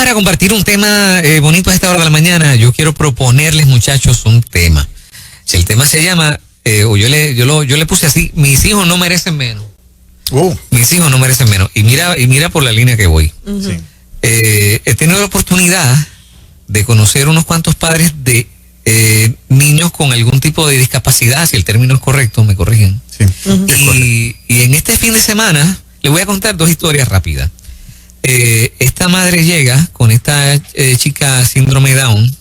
para compartir un tema bonito a esta hora de la mañana. Yo quiero proponerles, muchachos, un tema. Si el tema se llama, yo le puse así, mis hijos no merecen menos. Mis hijos no merecen menos. Y mira por la línea que voy. Sí. He tenido la oportunidad de conocer unos cuantos padres de niños con algún tipo de discapacidad, si el término es correcto, me corrigen. Sí. Y en este fin de semana les voy a contar dos historias rápidas. Esta madre llega con esta chica síndrome Down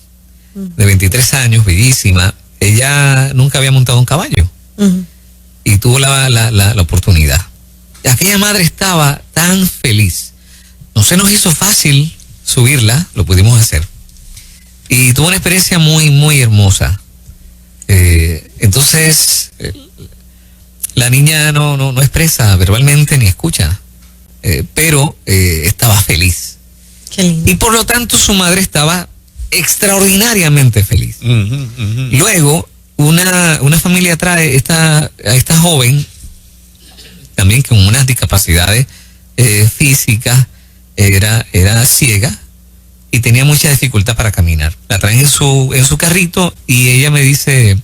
de 23 años, bellísima. Ella nunca había montado un caballo y tuvo la oportunidad. Aquella madre estaba tan feliz. No se nos hizo fácil subirla, lo pudimos hacer. Y tuvo una experiencia muy, muy hermosa. Entonces, la niña no expresa verbalmente ni escucha, pero estaba feliz. Qué lindo. Y por lo tanto su madre estaba extraordinariamente feliz. Luego, una familia trae a esta joven, también con unas discapacidades físicas, era ciega y tenía mucha dificultad para caminar. La traen en su carrito y ella me dice,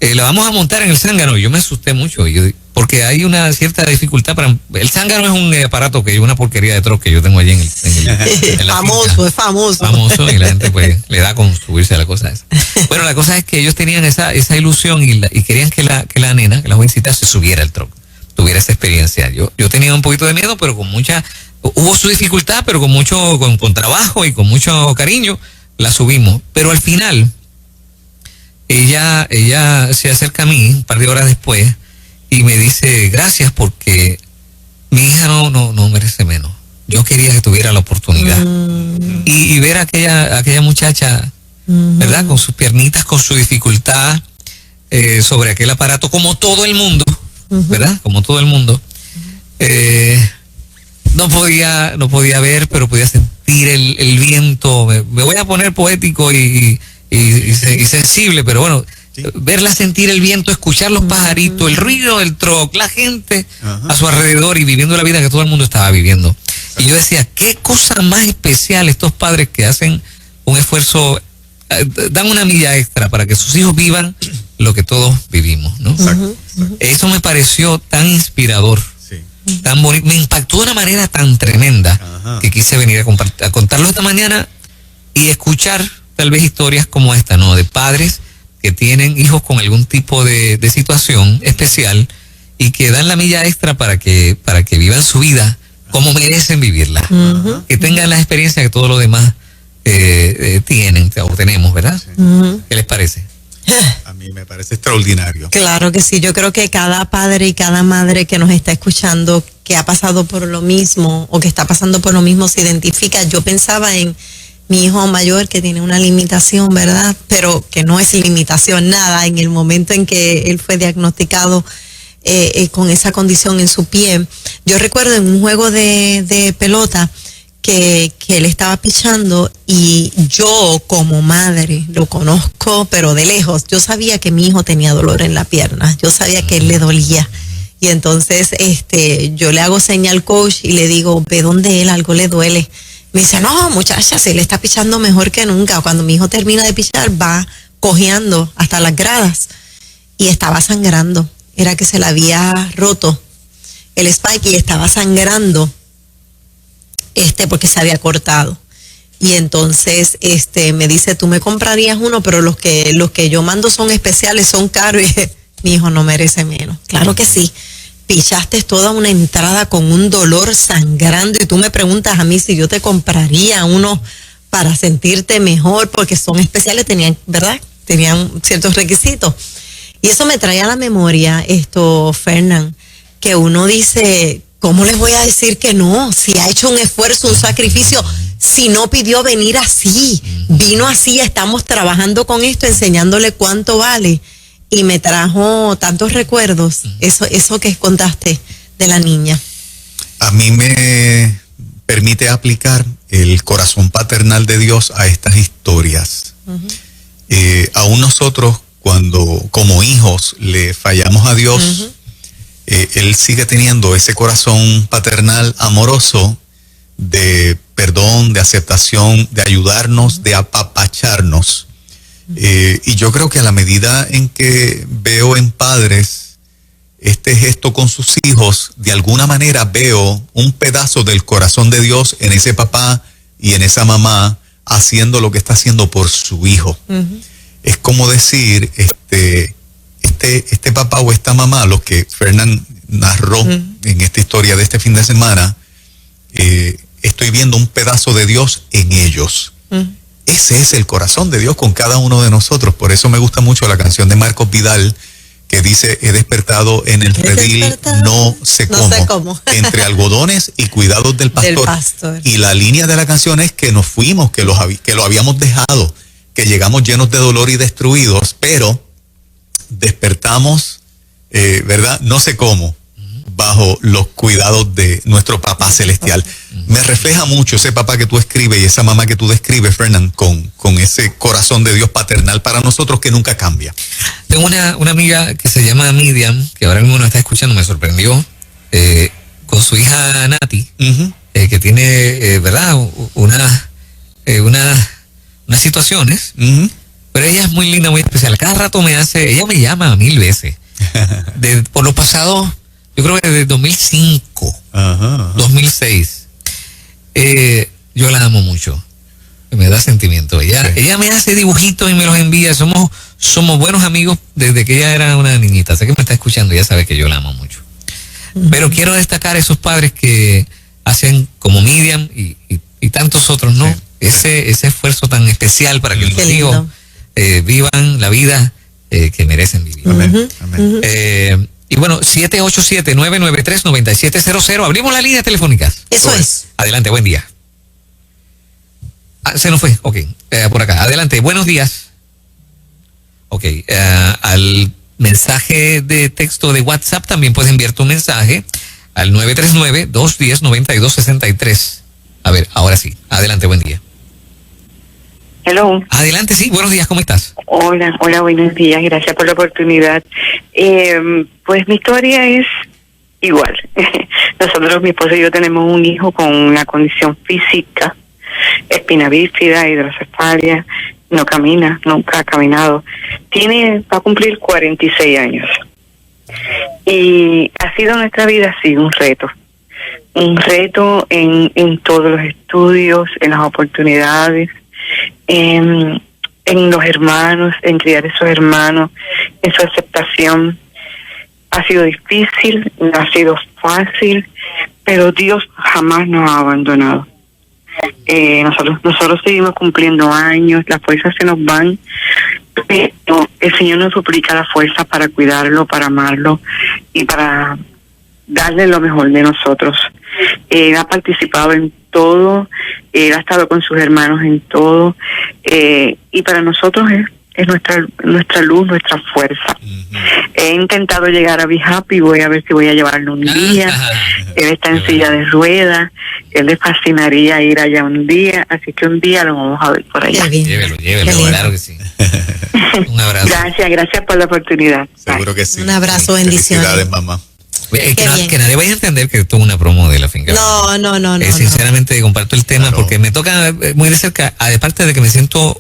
la vamos a montar en el zángano. Y yo me asusté mucho, porque hay una cierta dificultad para... El zángano es un aparato que es una porquería de troque que yo tengo allí en la famoso, es famoso. Famoso, y la gente pues le da con subirse a la cosa esa. Bueno, la cosa es que ellos tenían esa ilusión y querían que la nena, que la jovencita se subiera al troque, tuviera esa experiencia. Yo tenía un poquito de miedo, pero hubo su dificultad, pero con trabajo y con mucho cariño la subimos. Pero al final ella se acerca a mí un par de horas después y me dice, gracias, porque mi hija no merece menos. Yo quería que tuviera la oportunidad. Y ver a aquella muchacha, ¿verdad? Con sus piernitas, con su dificultad, sobre aquel aparato, como todo el mundo, ¿verdad? Como todo el mundo. No podía ver, pero podía sentir el viento. Me voy a poner poético y sensible, pero bueno, verla sentir el viento, escuchar los pajaritos, el ruido del troc, la gente a su alrededor y viviendo la vida que todo el mundo estaba viviendo. Y yo decía, qué cosa más especial estos padres que hacen un esfuerzo, dan una milla extra para que sus hijos vivan lo que todos vivimos, ¿no? Exacto. Eso me pareció tan inspirador, tan bonito, me impactó de una manera tan tremenda que quise venir a contarlo esta mañana y escuchar tal vez historias como esta, ¿no? De padres que tienen hijos con algún tipo de situación especial y que dan la milla extra para que vivan su vida como merecen vivirla, que tengan la experiencia que todos los demás tienen o tenemos, ¿verdad? ¿Qué les parece? A mí me parece extraordinario. Claro que sí, yo creo que cada padre y cada madre que nos está escuchando, que ha pasado por lo mismo o que está pasando por lo mismo, se identifica. Yo pensaba en mi hijo mayor que tiene una limitación, ¿verdad? Pero que no es limitación nada. En el momento en que él fue diagnosticado con esa condición en su pie, yo recuerdo en un juego de pelota que él estaba pichando y yo como madre lo conozco pero de lejos. Yo sabía que mi hijo tenía dolor en la pierna, yo sabía que él le dolía y entonces yo le hago señal al coach y le digo, ve donde él, algo le duele. Me dice, no muchacha, se le está pichando mejor que nunca. Cuando mi hijo termina de pichar va cojeando hasta las gradas y estaba sangrando, era que se le había roto el spike y estaba sangrando porque se había cortado. Y entonces me dice, tú me comprarías uno, pero los que yo mando son especiales, son caros. Y mi hijo no merece menos. Claro que sí. Pichaste toda una entrada con un dolor sangrando y tú me preguntas a mí si yo te compraría uno para sentirte mejor, porque son especiales, ¿verdad? Tenían ciertos requisitos. Y eso me trae a la memoria Fernán, que uno dice, ¿cómo les voy a decir que no? Si ha hecho un esfuerzo, un sacrificio, si no pidió venir así, vino así, estamos trabajando con esto, enseñándole cuánto vale. Y me trajo tantos recuerdos, eso que contaste de la niña. A mí me permite aplicar el corazón paternal de Dios a estas historias. Aún nosotros, cuando como hijos le fallamos a Dios, Él sigue teniendo ese corazón paternal amoroso de perdón, de aceptación, de ayudarnos, de apapacharnos. Y yo creo que a la medida en que veo en padres este gesto con sus hijos, de alguna manera veo un pedazo del corazón de Dios en ese papá y en esa mamá haciendo lo que está haciendo por su hijo. Es como decir, este papá o esta mamá, lo que Fernán narró en esta historia de este fin de semana, estoy viendo un pedazo de Dios en ellos. Ese es el corazón de Dios con cada uno de nosotros. Por eso me gusta mucho la canción de Marcos Vidal, que dice: he despertado en el redil, no sé cómo, entre algodones y cuidados del pastor. Y la línea de la canción es que nos fuimos, que lo habíamos dejado, que llegamos llenos de dolor y destruidos, pero despertamos, ¿verdad? No sé cómo, bajo los cuidados de nuestro papá celestial. Me refleja mucho ese papá que tú escribes y esa mamá que tú describes, Fernán, con ese corazón de Dios paternal para nosotros que nunca cambia. Tengo una amiga que se llama Miriam, que ahora mismo nos está escuchando, me sorprendió, con su hija Nati, que tiene, ¿verdad? Unas situaciones, pero ella es muy linda, muy especial. Cada rato ella me llama 1000 veces. Por lo pasado, yo creo que desde 2005, 2006, yo la amo mucho. Me da sentimiento. Ella me hace dibujitos y me los envía. Somos buenos amigos desde que ella era una niñita. Sé que me está escuchando y ya sabe que yo la amo mucho. Pero quiero destacar esos padres que hacen como Miriam y tantos otros, ¿no? Sí. Ese esfuerzo tan especial para que los hijos vivan la vida que merecen vivir. Amén. Y bueno, 787-993-9700. Abrimos la línea telefónica. Eso es. Adelante, buen día. Se nos fue. Ok, por acá. Adelante, buenos días. Ok, al mensaje de texto de WhatsApp también puedes enviar tu mensaje al 939-210-9263. A ver, ahora sí. Adelante, buen día. Hello. Adelante, sí, buenos días, ¿cómo estás? Hola, buenos días, gracias por la oportunidad. Pues mi historia es igual. Nosotros, mi esposo y yo, tenemos un hijo con una condición física, espina bífida, hidrocefalia, no camina, nunca ha caminado. Va a cumplir 46 años. Y ha sido nuestra vida así, un reto en todos los estudios, en las oportunidades, en los hermanos, en criar esos hermanos, en su aceptación. Ha sido difícil, no ha sido fácil, pero Dios jamás nos ha abandonado. Nosotros seguimos cumpliendo años, las fuerzas se nos van, pero el Señor nos suplica la fuerza para cuidarlo, para amarlo y para darle lo mejor de nosotros. Él ha participado en todo, él ha estado con sus hermanos en todo, y para nosotros es nuestra luz, nuestra fuerza. He intentado llegar a Be Happy, voy a ver si voy a llevarlo un día. Él está en silla de ruedas, él le fascinaría ir allá un día, así que un día lo vamos a ver por allá. Llévelo, claro que sí. Un abrazo. Gracias por la oportunidad. Seguro que sí. Un abrazo, bendiciones. Felicidades, mamá. Que nadie vaya a entender que esto es una promo de la finca. No. Sinceramente comparto el tema porque me toca muy de cerca, aparte de que me siento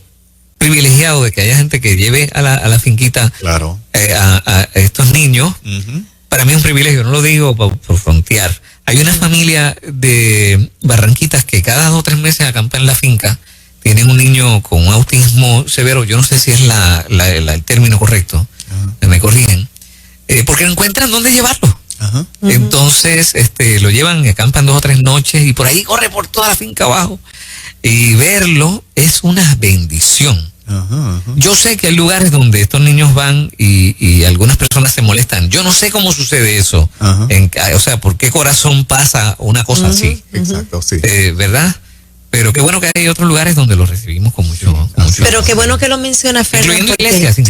privilegiado de que haya gente que lleve a la finquita a estos niños. Para mí es un privilegio, no lo digo por frontear. Hay una familia de Barranquitas que cada 2 o 3 meses acampa en la finca. Tienen un niño con un autismo severo, yo no sé si es el término correcto, me corrigen, porque no encuentran dónde llevarlo. Entonces lo llevan, acampan 2 o 3 noches y por ahí corre por toda la finca abajo, y verlo es una bendición. Yo sé que hay lugares donde estos niños van y algunas personas se molestan. Yo no sé cómo sucede eso. O sea, ¿por qué corazón pasa una cosa así? Exacto, sí. ¿Verdad? Pero qué bueno que hay otros lugares donde los recibimos con mucho pero qué bueno que lo menciona Fernando. Incluyendo iglesias. Sí,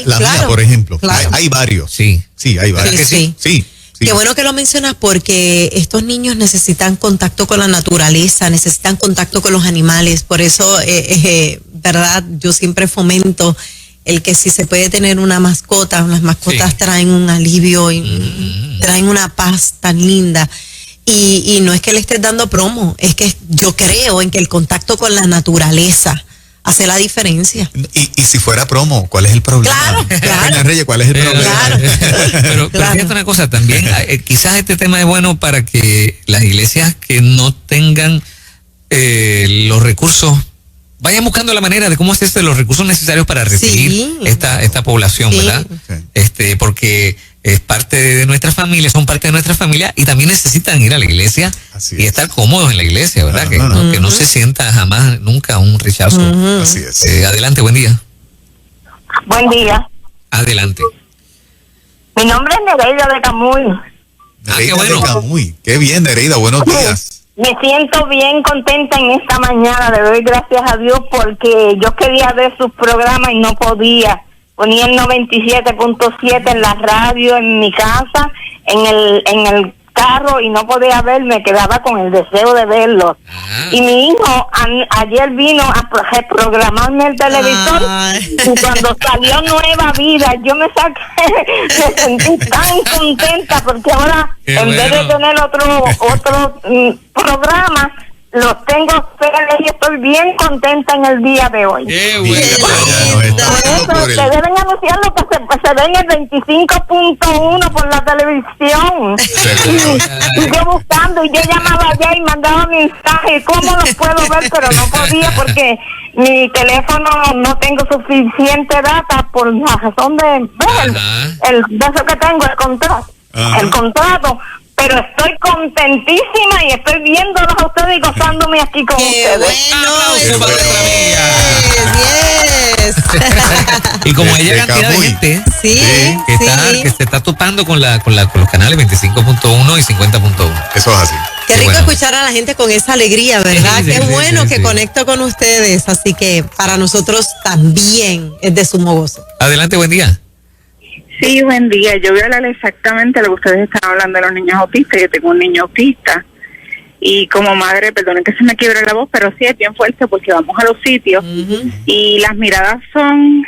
la claro, mía, por ejemplo. Claro. Hay varios. Sí, hay varios. Sí. Qué bueno que lo mencionas porque estos niños necesitan contacto con la naturaleza, necesitan contacto con los animales. Por eso, verdad, yo siempre fomento el que si se puede tener una mascota, las mascotas traen un alivio y traen una paz tan linda. Y no es que le estés dando promo, es que yo creo en que el contacto con la naturaleza hace la diferencia. Y si fuera promo, ¿cuál es el problema? Claro. Doña Reyes, ¿cuál es el problema? Claro. Pero fíjate una cosa también, quizás este tema es bueno para que las iglesias que no tengan los recursos vayan buscando la manera de cómo hacerse los recursos necesarios para recibir esta población, ¿verdad? Sí. Porque es parte de nuestra familia, son parte de nuestra familia y también necesitan ir a la iglesia y estar cómodos en la iglesia, ¿verdad? Que no se sienta jamás, nunca un rechazo. Así es. Adelante, buen día. Buen día. Adelante. Mi nombre es Nereida de Camuy. Nereida qué bueno. de Camuy. Qué bien, Nereida, buenos días. Me siento bien contenta en esta mañana. Le doy gracias a Dios porque yo quería ver sus programas y no podía. Ponía el 97.7 en la radio, en mi casa, en el carro y no podía ver, me quedaba con el deseo de verlo. Y mi hijo ayer vino a reprogramarme el televisor y cuando salió Nueva Vida, yo me sentí tan contenta porque ahora en vez de tener otro programa, los tengo ustedes y estoy bien contenta en el día de hoy. Qué Por eso que deben anunciarlo que se ven el 25.1 por la televisión. Y yo buscando, y yo llamaba allá y mandaba mensajes, ¿cómo los puedo ver? Pero no podía porque mi teléfono no tengo suficiente data por la razón de el beso que tengo, el contrato. Pero estoy contentísima y estoy viéndolos a ustedes y gozándome aquí con ustedes. Bueno, eso es. Y como Desde ella cantidad de Camuy. gente que que se está topando con los canales 25.1 y 50.1. Eso es así. Qué rico escuchar a la gente con esa alegría, ¿verdad? Sí, Qué sí, bueno sí, que sí. conecto con ustedes, así que para nosotros también es de sumo gozo. Adelante, buen día. Sí, buen día. Yo voy a hablar exactamente lo que ustedes están hablando de los niños autistas. Yo tengo un niño autista y como madre, perdonen que se me quiebre la voz, pero sí es bien fuerte porque vamos a los sitios y las miradas son